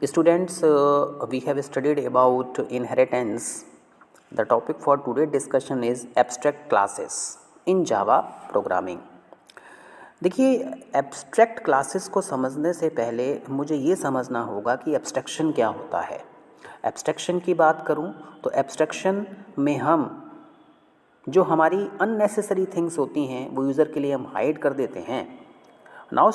Students, we have studied about inheritance. The topic for today's discussion is abstract classes in Java programming. देखिए, abstract classes को समझने से पहले मुझे ये समझना होगा कि एब्स्ट्रैक्शन क्या होता है। एब्स्ट्रैक्शन की बात करूँ तो एब्स्ट्रैक्शन में हम जो हमारी अननेसेसरी थिंग्स होती हैं वो यूज़र के लिए हम हाइड कर देते हैं। Now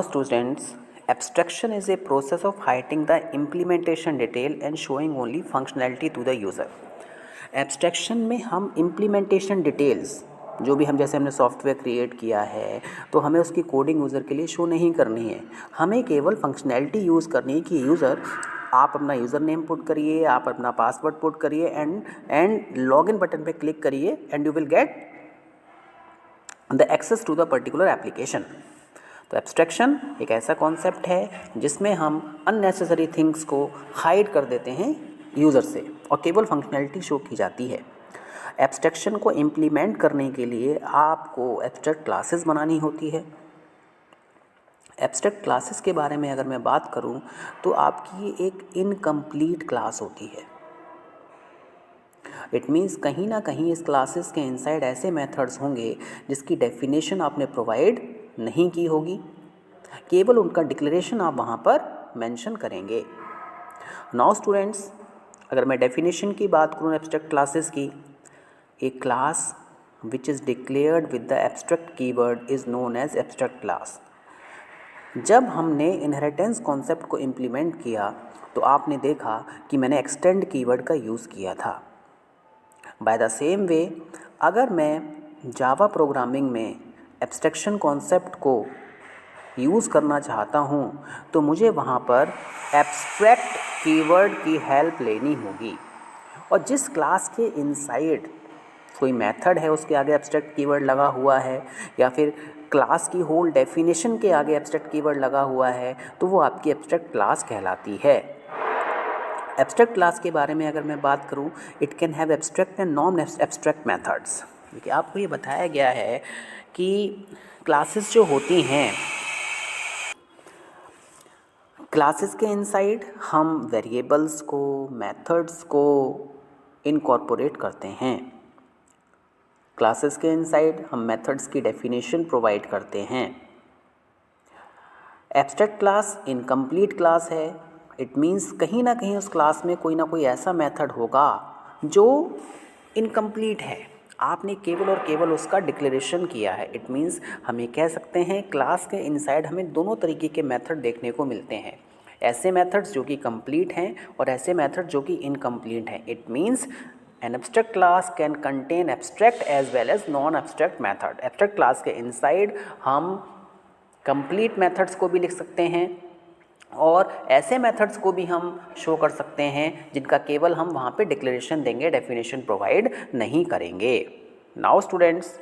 students, abstraction is a process of hiding the implementation detail and showing only functionality to the user. Abstraction में हम इम्प्लीमेंटेशन डिटेल्स जो भी हम जैसे हमने सॉफ्टवेयर क्रिएट किया है तो हमें उसकी कोडिंग यूज़र के लिए शो नहीं करनी है, हमें केवल फंक्शनैलिटी यूज़ करनी है कि यूज़र आप अपना यूज़र नेम पुट करिए, आप अपना पासवर्ड पुट करिए एंड लॉगिन बटन पे क्लिक करिए and you will get the access to the particular application. तो एब्स्ट्रैक्शन एक ऐसा कॉन्सेप्ट है जिसमें हम अननेसेसरी थिंग्स को हाइड कर देते हैं यूज़र से और केवल फंक्शनैलिटी शो की जाती है। एब्स्ट्रैक्शन को इम्प्लीमेंट करने के लिए आपको एब्स्ट्रैक्ट क्लासेस बनानी होती है। एब्स्ट्रैक्ट क्लासेस के बारे में अगर मैं बात करूं तो आपकी एक इनकम्प्लीट क्लास होती है। इट मीन्स कहीं ना कहीं इस क्लासेस के इनसाइड ऐसे मेथड्स होंगे जिसकी डेफिनेशन आपने प्रोवाइड नहीं की होगी, केवल उनका डिक्लेरेशन आप वहाँ पर मेंशन करेंगे। नाउ स्टूडेंट्स, अगर मैं डेफिनेशन की बात करूँ एब्स्ट्रैक्ट क्लासेस की, a class which is declared with the abstract keyword is known as abstract class. जब हमने इनहेरिटेंस कॉन्सेप्ट को इम्प्लीमेंट किया तो आपने देखा कि मैंने एक्सटेंड कीवर्ड का यूज़ किया था। बाय द सेम वे, अगर मैं जावा प्रोग्रामिंग में एब्स्ट्रैक्शन कॉन्सेप्ट को यूज़ करना चाहता हूँ तो मुझे वहाँ पर एब्स्ट्रैक्ट कीवर्ड की हेल्प लेनी होगी और जिस क्लास के इनसाइड कोई मेथड है उसके आगे एब्स्ट्रैक्ट कीवर्ड लगा हुआ है या फिर क्लास की होल डेफिनेशन के आगे एब्स्ट्रैक्ट कीवर्ड लगा हुआ है तो वो आपकी एब्स्ट्रैक्ट क्लास कहलाती है। एब्स्ट्रैक्ट क्लास के बारे में अगर मैं बात करूं, it can have abstract and non abstract methods. देखिए, आपको ये बताया गया है कि क्लासेस जो होती हैं, क्लासेस के इनसाइड हम वेरिएबल्स को, मेथड्स को इनकॉर्पोरेट करते हैं। क्लासेस के इनसाइड हम मेथड्स की डेफिनेशन प्रोवाइड करते हैं। एब्स्ट्रैक्ट क्लास इनकम्प्लीट क्लास है। इट मीन्स कहीं ना कहीं उस क्लास में कोई ना कोई ऐसा मेथड होगा जो इनकम्प्लीट है, आपने केवल और केवल उसका डिक्लेरेशन किया है। इट मीन्स हम ये कह सकते हैं क्लास के इनसाइड हमें दोनों तरीके के मेथड देखने को मिलते हैं, ऐसे मेथड्स जो कि कंप्लीट हैं और ऐसे मेथड जो कि इनकम्प्लीट हैं। It means an abstract class can contain abstract as well as non abstract method. Abstract class के इनसाइड हम कंप्लीट मेथड्स को भी लिख सकते हैं और ऐसे मेथड्स को भी हम शो कर सकते हैं जिनका केवल हम वहाँ पे डिक्लेरेशन देंगे, डेफिनेशन प्रोवाइड नहीं करेंगे। नाउ स्टूडेंट्स,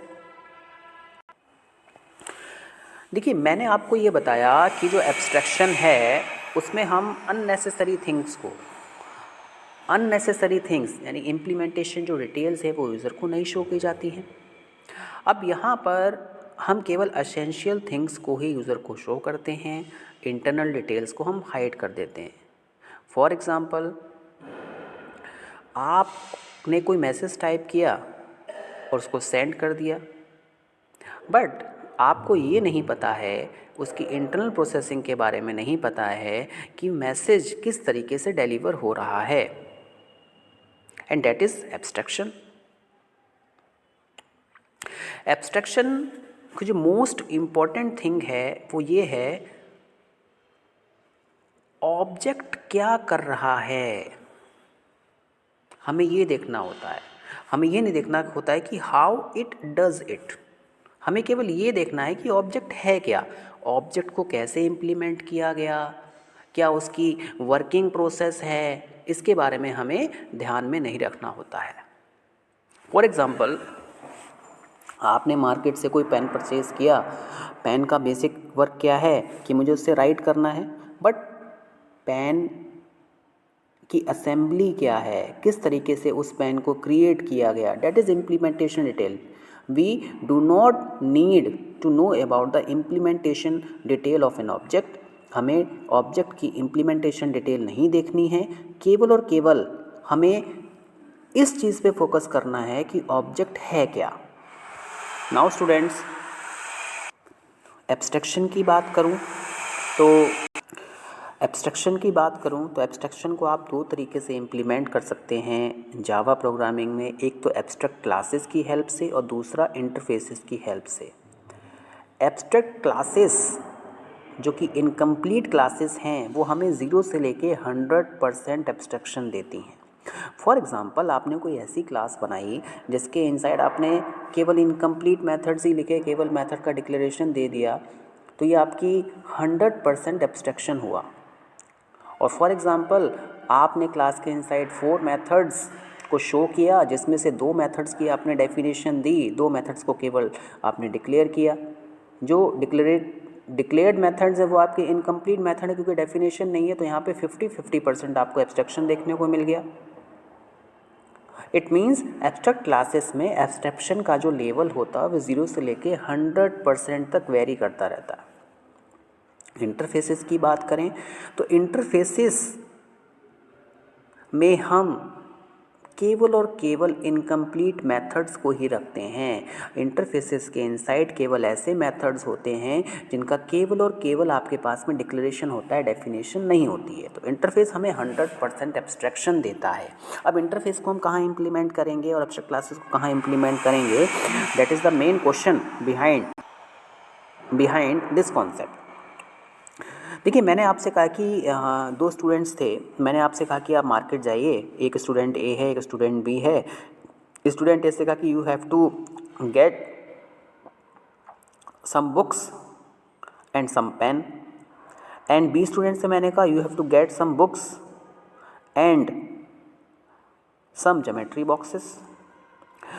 देखिए, मैंने आपको ये बताया कि जो एब्स्ट्रैक्शन है उसमें हम अननेसेसरी थिंग्स यानी इम्प्लीमेंटेशन जो डिटेल्स है वो यूज़र को नहीं शो की जाती हैं। अब यहाँ पर हम केवल एसेंशियल थिंग्स को ही यूज़र को शो करते हैं, इंटरनल डिटेल्स को हम हाइड कर देते हैं। फॉर एग्ज़ाम्पल, आपने कोई मैसेज टाइप किया और उसको सेंड कर दिया, बट आपको ये नहीं पता है, उसकी इंटरनल प्रोसेसिंग के बारे में नहीं पता है कि मैसेज किस तरीके से डिलीवर हो रहा है, and that is abstraction. Abstraction की जो मोस्ट इम्पॉर्टेंट थिंग है वो ये है, ऑब्जेक्ट क्या कर रहा है, हमें ये देखना होता है। हमें ये नहीं देखना होता है कि हाउ इट डज इट, हमें केवल ये देखना है कि ऑब्जेक्ट है क्या, ऑब्जेक्ट को कैसे इम्प्लीमेंट किया गया, क्या उसकी वर्किंग प्रोसेस है, इसके बारे में हमें ध्यान में नहीं रखना होता है। फॉर एग्ज़ाम्पल, आपने मार्केट से कोई पेन परचेज़ किया, पेन का बेसिक वर्क क्या है कि मुझे उससे राइट करना है, बट पेन की असेंबली क्या है, किस तरीके से उस पेन को क्रिएट किया गया, that is implementation detail. We do not need to know about the implementation detail of an object. हमें ऑब्जेक्ट की इम्प्लीमेंटेशन डिटेल नहीं देखनी है, केवल और केवल हमें इस चीज़ पे फोकस करना है कि ऑब्जेक्ट है क्या। नाउ स्टूडेंट्स, एब्स्ट्रैक्शन की बात करूं तो एब्स्ट्रैक्शन को आप दो तरीके से इम्प्लीमेंट कर सकते हैं जावा प्रोग्रामिंग में। एक तो एब्स्ट्रैक्ट क्लासेस की हेल्प से और दूसरा इंटरफेसेस की हेल्प से। एब्स्ट्रैक्ट क्लासेस जो कि इनकम्प्लीट क्लासेस हैं वो हमें 0 से लेके 100% एब्स्ट्रैक्शन देती हैं। फॉर एग्ज़ाम्पल, आपने कोई ऐसी क्लास बनाई जिसके इनसाइड आपने केवल इनकम्प्लीट मेथड्स ही लिखे, केवल मेथड का डिक्लेरेशन दे दिया, तो ये आपकी 100% एब्स्ट्रैक्शन हुआ। और फॉर एग्ज़ाम्पल, आपने क्लास के इनसाइड 4 मेथड्स को शो किया जिसमें से 2 मेथड्स की आपने डेफिनेशन दी, 2 मेथड्स को केवल आपने डिक्लेयर किया। जो डिक्लेयर्ड मेथड्स है वो आपके इनकम्प्लीट मेथड है क्योंकि डेफिनेशन नहीं है, तो यहाँ पे 50-50% आपको एब्स्ट्रैक्शन देखने को मिल गया। इट मीन्स एब्स्ट्रैक्ट क्लासेस में एब्स्ट्रैक्शन का जो लेवल होता है वो 0 से लेके 100% तक वेरी करता रहता है। इंटरफेसेस की बात करें तो इंटरफेसेस में हम केवल और केवल इनकम्प्लीट मेथड्स को ही रखते हैं। इंटरफेसेस के इनसाइड केवल ऐसे मेथड्स होते हैं जिनका केवल और केवल आपके पास में डिक्लेरेशन होता है, डेफिनेशन नहीं होती है। तो इंटरफेस हमें 100% एब्स्ट्रैक्शन देता है। अब इंटरफेस को हम कहाँ इंप्लीमेंट करेंगे और एब्स्ट्रैक्ट क्लासेस को कहाँ इंप्लीमेंट करेंगे, that is the main question behind this concept. देखिए, मैंने आपसे कहा कि 2 स्टूडेंट्स थे। मैंने आपसे कहा कि आप मार्केट जाइए, एक स्टूडेंट ए है, एक स्टूडेंट बी है। स्टूडेंट ए से कहा कि you have to get some books and some pen, and B student से मैंने कहा you have to get some books and some geometry boxes.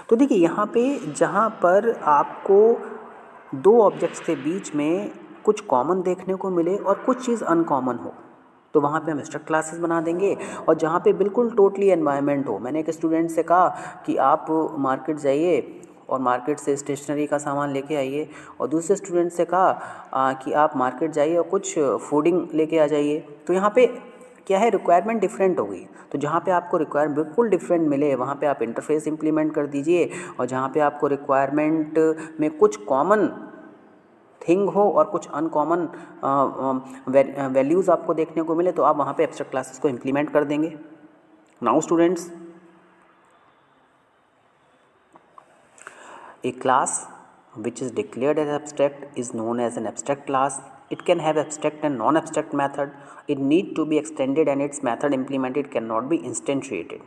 तो देखिए, यहाँ पे जहाँ पर आपको 2 ऑब्जेक्ट्स के बीच में कुछ कॉमन देखने को मिले और कुछ चीज़ अनकॉमन हो, तो वहाँ पे हम एब्स्ट्रैक्ट क्लासेस बना देंगे। और जहाँ पे बिल्कुल टोटली एनवायरनमेंट हो, मैंने एक स्टूडेंट से कहा कि आप मार्केट जाइए और मार्केट से स्टेशनरी का सामान लेके आइए, और दूसरे स्टूडेंट से कहा कि आप मार्केट जाइए और कुछ फूडिंग लेके आ जाइए। तो यहाँ पे क्या है, रिक्वायरमेंट डिफरेंट हो गई। तो जहाँ पे आपको रिक्वायरमेंट बिल्कुल डिफरेंट मिले वहाँ पे आप इंटरफेस इंप्लीमेंट कर दीजिए, और जहाँ पे आपको रिक्वायरमेंट में कुछ कॉमन थिंग हो और कुछ अनकॉमन वैल्यूज़ आपको देखने को मिले तो आप वहाँ पे एब्स्ट्रैक्ट क्लासेस को इंप्लीमेंट कर देंगे। Now students, a class which is declared as abstract is known as an abstract class. It can have abstract and non-abstract method. It need to be extended and its method implemented cannot be instantiated.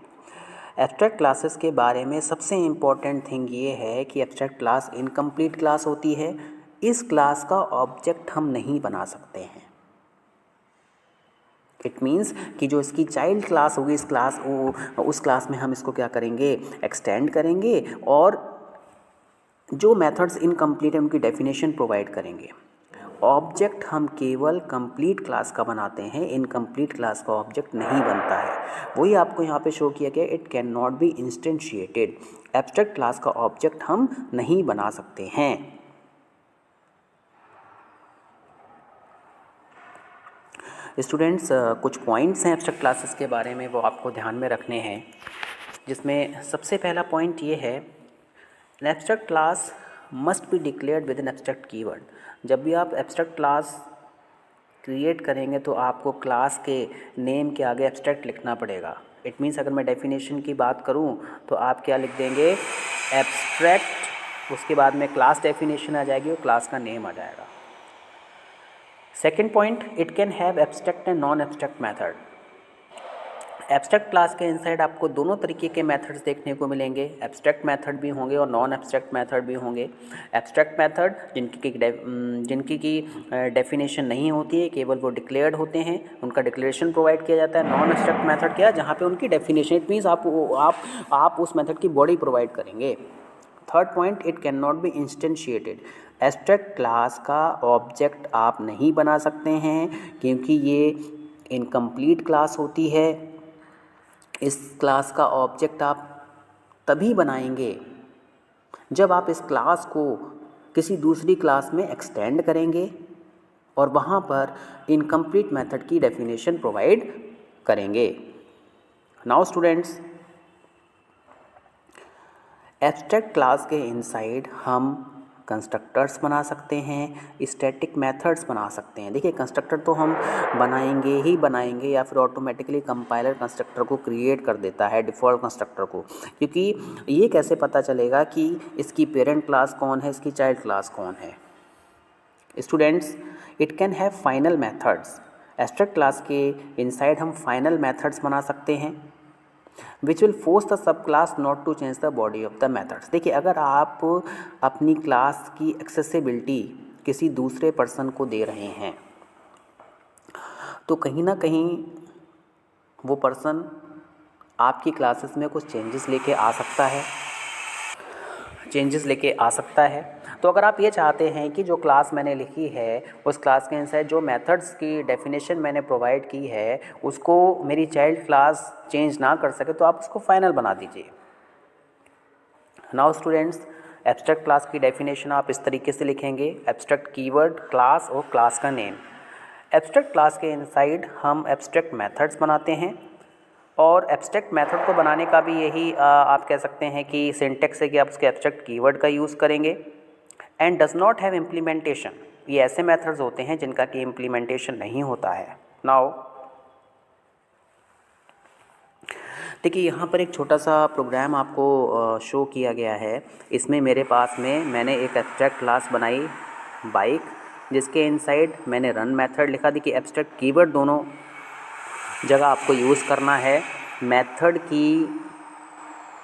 Abstract classes के बारे में सबसे important thing ये है कि abstract class incomplete class होती है। इस क्लास का ऑब्जेक्ट हम नहीं बना सकते हैं। इट मीन्स कि जो इसकी चाइल्ड क्लास होगी उस क्लास में हम इसको क्या करेंगे, एक्सटेंड करेंगे, और जो मेथड्स इनकम्प्लीट है उनकी डेफिनेशन प्रोवाइड करेंगे। ऑब्जेक्ट हम केवल कंप्लीट क्लास का बनाते हैं, इनकम्प्लीट क्लास का ऑब्जेक्ट नहीं बनता है। वही आपको यहाँ पे शो किया गया, it can not be instantiated. Abstract class का ऑब्जेक्ट हम नहीं बना सकते हैं। स्टूडेंट्स, कुछ पॉइंट्स हैं एब्स्ट्रैक्ट क्लासेस के बारे में, वो आपको ध्यान में रखने हैं, जिसमें सबसे पहला पॉइंट ये है, N abstract class must be declared with an abstract keyword. जब भी आप एब्स्ट्रैक्ट क्लास क्रिएट करेंगे तो आपको क्लास के नेम के आगे एब्स्ट्रैक्ट लिखना पड़ेगा। इट मीन्स अगर मैं डेफिनेशन की बात करूं तो आप क्या लिख देंगे, एब्स्ट्रैक्ट, उसके बाद में क्लास डेफिनेशन आ जाएगी और क्लास का नेम आ जाएगा। Second point, it can have abstract and non abstract method. Abstract class के इनसाइड आपको दोनों तरीके के मेथड्स देखने को मिलेंगे, एब्स्ट्रैक्ट मेथड भी होंगे और नॉन एब्स्ट्रैक्ट मेथड भी होंगे। एब्स्ट्रैक्ट मेथड जिनकी की डेफिनेशन नहीं होती है, केवल वो डिक्लेयर्ड होते हैं, उनका डिक्लेरेशन प्रोवाइड किया जाता है। नॉन एब्स्ट्रैक्ट मेथड क्या है, जहाँ पे उनकी डेफिनेशन, इट मीन्स आप उस मेथड की बॉडी प्रोवाइड करेंगे। Third point, it can not be instantiated. Abstract class का ऑब्जेक्ट आप नहीं बना सकते हैं क्योंकि ये इनकम्प्लीट क्लास होती है। इस क्लास का ऑब्जेक्ट आप तभी बनाएंगे जब आप इस क्लास को किसी दूसरी क्लास में एक्सटेंड करेंगे और वहाँ पर इनकम्प्लीट मेथड की डेफिनेशन प्रोवाइड करेंगे। नाउ स्टूडेंट्स, एब्स्ट्रैक्ट क्लास के इनसाइड हम कंस्ट्रक्टर्स बना सकते हैं, स्टैटिक मेथड्स बना सकते हैं। देखिए कंस्ट्रक्टर तो हम बनाएंगे ही बनाएंगे या फिर ऑटोमेटिकली कंपाइलर कंस्ट्रक्टर को क्रिएट कर देता है, डिफ़ॉल्ट कंस्ट्रक्टर को, क्योंकि ये कैसे पता चलेगा कि इसकी पेरेंट क्लास कौन है, इसकी चाइल्ड क्लास कौन है। Students, it can have final methods. Abstract class के इनसाइड हम फाइनल मेथड्स बना सकते हैं which will force the subclass not to change the body of the methods. देखिए अगर आप अपनी क्लास की एक्सेसिबिलिटी किसी दूसरे पर्सन को दे रहे हैं तो कहीं ना कहीं वो पर्सन आपकी क्लासेस में कुछ चेंजेस लेके आ सकता है, तो अगर आप ये चाहते हैं कि जो क्लास मैंने लिखी है उस क्लास के इनसाइड जो मेथड्स की डेफिनेशन मैंने प्रोवाइड की है उसको मेरी चाइल्ड क्लास चेंज ना कर सके, तो आप उसको फाइनल बना दीजिए। नाउ स्टूडेंट्स, एब्स्ट्रैक्ट क्लास की डेफिनेशन आप इस तरीके से लिखेंगे, एब्स्ट्रैक्ट कीवर्ड, क्लास और क्लास का नेम। एब्स्ट्रैक्ट क्लास के इनसाइड हम एब्स्ट्रैक्ट मेथड्स बनाते हैं और एब्स्ट्रैक्ट मेथड को बनाने का भी यही आप कह सकते हैं कि सिंटेक्स है कि आप उसके एब्स्ट्रैक्ट कीवर्ड का यूज़ करेंगे। And does not have implementation, ये ऐसे मेथड्स होते हैं जिनका कि इम्प्लीमेंटेशन नहीं होता है। नाउ देखिए यहाँ पर एक छोटा सा प्रोग्राम आपको शो किया गया है। इसमें मेरे पास में मैंने एक एब्स्ट्रैक्ट क्लास बनाई बाइक, जिसके इनसाइड मैंने रन मेथड लिखा। देखिए एब्स्ट्रैक्ट कीवर्ड दोनों जगह आपको यूज़ करना है। मेथड की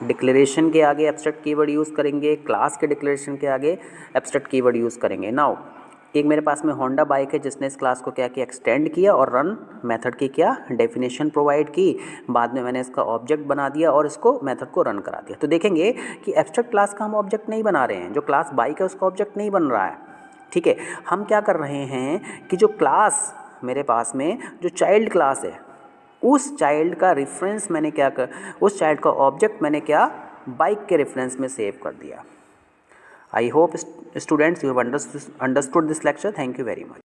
डिक्लेरेशन के आगे एब्स्ट्रैक्ट कीवर्ड यूज़ करेंगे, क्लास के डिक्लेरेशन के आगे एब्स्ट्रैक्ट कीवर्ड यूज़ करेंगे। नाउ एक मेरे पास में होंडा बाइक है जिसने इस क्लास को क्या किया, एक्सटेंड किया और रन मेथड की क्या डेफिनेशन प्रोवाइड की। बाद में मैंने इसका ऑब्जेक्ट बना दिया और इसको मेथड को रन करा दिया। तो देखेंगे कि एब्स्ट्रैक्ट क्लास का हम ऑब्जेक्ट नहीं बना रहे हैं, जो क्लास बाइक है उसका ऑब्जेक्ट नहीं बन रहा है। ठीक है, हम क्या कर रहे हैं कि जो क्लास मेरे पास में जो चाइल्ड क्लास है उस चाइल्ड का रेफरेंस मैंने क्या कर, उस चाइल्ड का ऑब्जेक्ट मैंने क्या बाइक के रेफरेंस में सेव कर दिया। I hope students you have understood this lecture. Thank you very much.